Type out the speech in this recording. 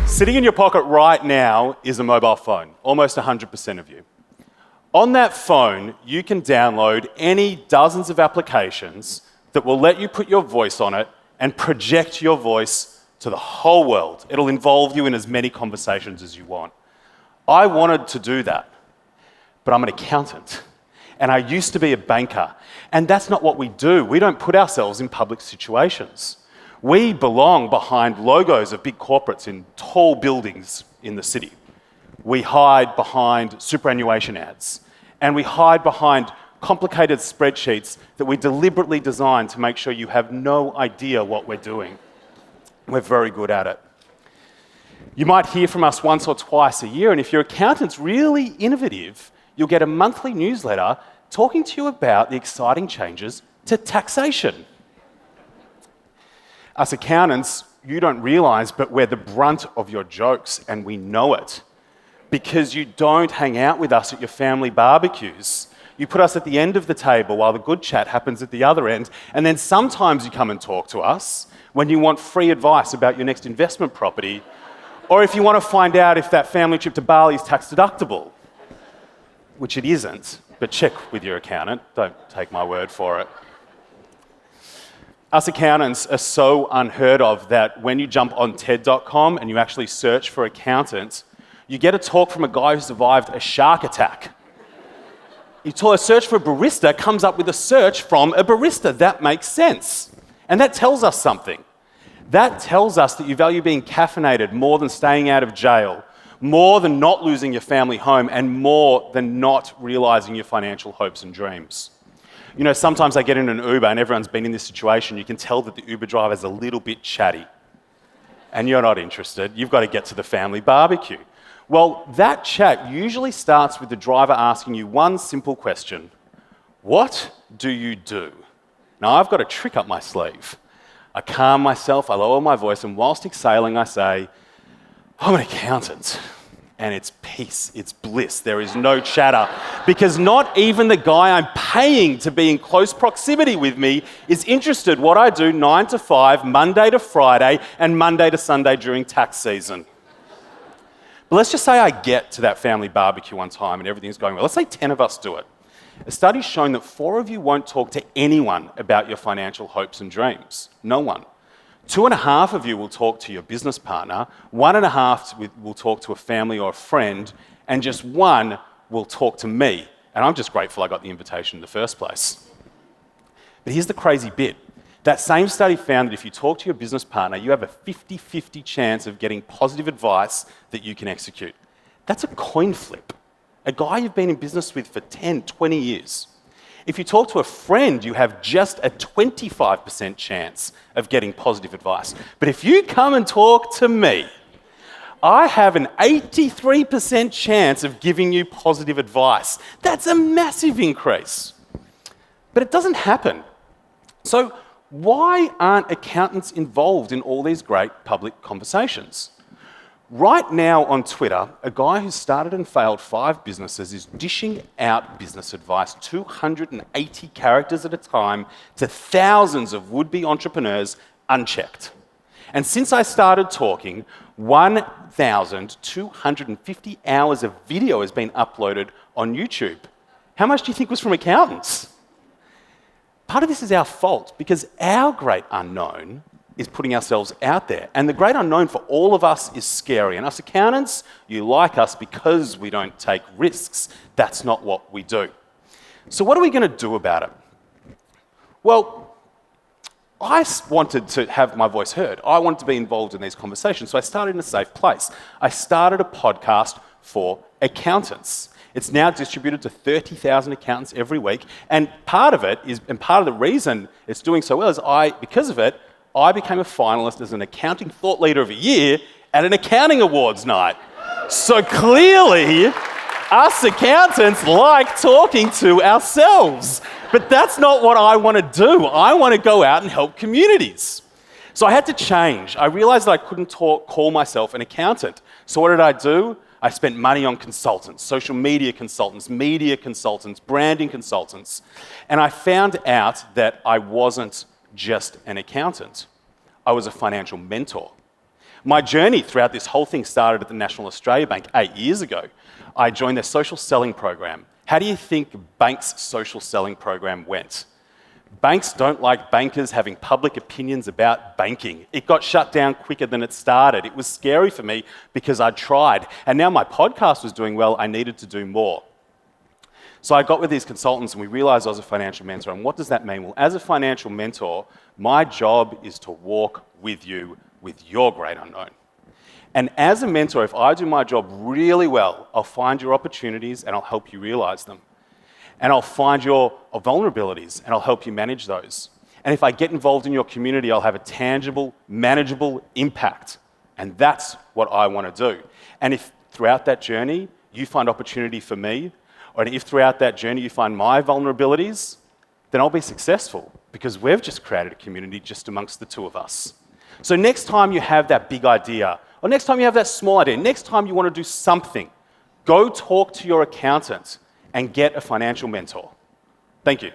Sitting in your pocket right now is a mobile phone, almost 100% of you. On that phone, you can download any dozens of applications that will let you put your voice on it and project your voice to the whole world. It'll involve you in as many conversations as you want. I wanted to do that, but I'm an accountant, and I used to be a banker, and that's not what we do. We don't put ourselves in public situations. We belong behind logos of big corporates in tall buildings in the city. We hide behind superannuation ads, and we hide behind complicated spreadsheets that we deliberately designed to make sure you have no idea what we're doing. We're very good at it. You might hear from us once or twice a year, and if your accountant's really innovative, you'll get a monthly newsletter talking to you about the exciting changes to taxation. Us accountants, you don't realise, but we're the brunt of your jokes, and we know it. Because you don't hang out with us at your family barbecues. You put us at the end of the table while the good chat happens at the other end, and then sometimes you come and talk to us when you want free advice about your next investment property, or if you want to find out if that family trip to Bali is tax deductible, which it isn't, but check with your accountant, don't take my word for it. Us accountants are so unheard of that when you jump on TED.com and you actually search for accountants, you get a talk from a guy who survived a shark attack. You search for a barista, comes up with a search from a barista. That makes sense. And that tells us something. That tells us that you value being caffeinated more than staying out of jail, more than not losing your family home, and more than not realising your financial hopes and dreams. You know, sometimes I get in an Uber and everyone's been in this situation. You can tell that the Uber driver's a little bit chatty and you're not interested. You've got to get to the family barbecue. Well, that chat usually starts with the driver asking you one simple question. What do you do? Now, I've got a trick up my sleeve. I calm myself, I lower my voice, and whilst exhaling, I say, I'm an accountant. And it's peace, it's bliss. There is no chatter. Because not even the guy I'm paying to be in close proximity with me is interested what I do 9 to 5, Monday to Friday, and Monday to Sunday during tax season. But let's just say I get to that family barbecue one time and everything's going well. Let's say 10 of us do it. A study's shown that 4 of you won't talk to anyone about your financial hopes and dreams. No one. 2.5 of you will talk to your business partner, 1.5 will talk to a family or a friend, and just 1 will talk to me. And I'm just grateful I got the invitation in the first place. But here's the crazy bit. That same study found that if you talk to your business partner, you have a 50-50 chance of getting positive advice that you can execute. That's a coin flip. A guy you've been in business with for 10, 20 years. If you talk to a friend, you have just a 25% chance of getting positive advice. But if you come and talk to me, I have an 83% chance of giving you positive advice. That's a massive increase. But it doesn't happen. So why aren't accountants involved in all these great public conversations? Right now on Twitter, a guy who started and failed 5 businesses is dishing out business advice, 280 characters at a time, to thousands of would-be entrepreneurs unchecked. And since I started talking, 1,250 hours of video has been uploaded on YouTube. How much do you think was from accountants? Part of this is our fault because our great unknown is putting ourselves out there. And the great unknown for all of us is scary. And us accountants, you like us because we don't take risks. That's not what we do. So what are we going to do about it? Well, I wanted to have my voice heard. I wanted to be involved in these conversations. So I started in a safe place. I started a podcast for accountants. It's now distributed to 30,000 accountants every week. And part of the reason it's doing so well is because of it, I became a finalist as an accounting thought leader of the year at an accounting awards night. So clearly, us accountants like talking to ourselves. But that's not what I want to do. I want to go out and help communities. So I had to change. I realized that I couldn't call myself an accountant. So what did I do? I spent money on consultants, social media consultants, branding consultants. And I found out that I wasn't just an accountant. I was a financial mentor. My journey throughout this whole thing started at the National Australia Bank 8 years ago. I joined their social selling program. How do you think banks' social selling program went? Banks don't like bankers having public opinions about banking. It got shut down quicker than it started. It was scary for me because I tried. And now my podcast was doing well, I needed to do more. So I got with these consultants and we realized I was a financial mentor. And what does that mean? Well, as a financial mentor, my job is to walk with you with your great unknown. And as a mentor, if I do my job really well, I'll find your opportunities and I'll help you realize them. And I'll find your vulnerabilities and I'll help you manage those. And if I get involved in your community, I'll have a tangible, manageable impact. And that's what I want to do. And if throughout that journey you find opportunity for me, or if throughout that journey you find my vulnerabilities, then I'll be successful because we've just created a community just amongst the two of us. So next time you have that big idea, or next time you have that small idea, next time you want to do something, go talk to your accountant and get a financial mentor. Thank you.